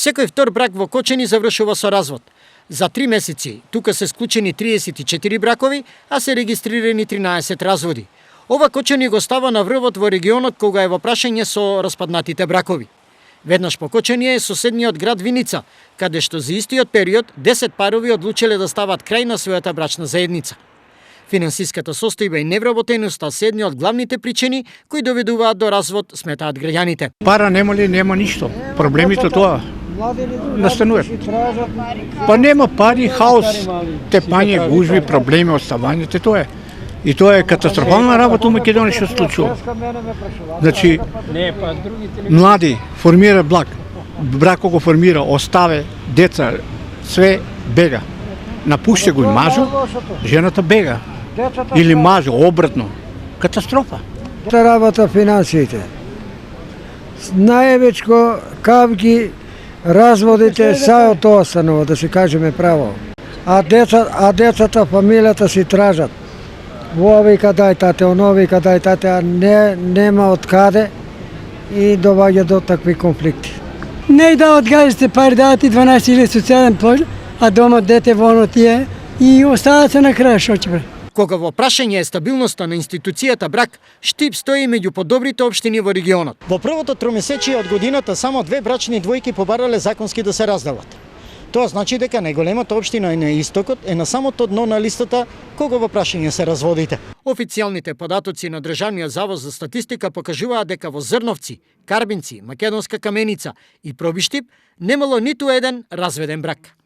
Секој втор брак во Кочани завршува со развод. За 3 месеци тука се склучени 34 бракови, а се регистрирани 13 разводи. Ова Кочани го става на врвот во регионот кога е во прашање со распаднатите бракови. Веднаш по Кочани е соседниот град Виница, каде што за истиот период 10 парови одлучиле да стават крај на својата брачна заедница. Финансиската состојба и невработеноста се едни од главните причини кои доведуваат до развод, сметаат граѓаните. Пара нема ли, нема ништо. Проблемите тоа настануваат. Па нема пари, хаос, тепање, гужви, проблеми, оставањето, тоа е. И тоа е катастрофална работа у Македонија што се случува. Значи, млади формира брако го формира, оставе деца, све бега. Напуште го и мажу, жената бега. Или мажу, обратно. Катастрофа. Та работа финансиите. Највечко кавги разводите са од тоа станува, да се кажеме право. А децата, фамилијата си тражат. Во вика дај тате, оно вика дај тате, а нема од каде и доваѓа до такви конфликти. Не да одгаѓате пари, давате 12.000 социјален плој, а дома дете во оно тие и остават се на крај, шо ќе бре. Кога во прашање е стабилноста на институцијата брак, Штип стои меѓу подобрите општини во регионот. Во првото тромесечие од годината само 2 брачни двојки побарале законски да се разделат. Тоа значи дека најголемата општина на истокот е на самото дно на листата кога во прашање се разводите. Официјалните податоци на Државниот завод за статистика покажуваат дека во Зрновци, Карбинци, Македонска Каменица и Пробиштип немало ниту еден разведен брак.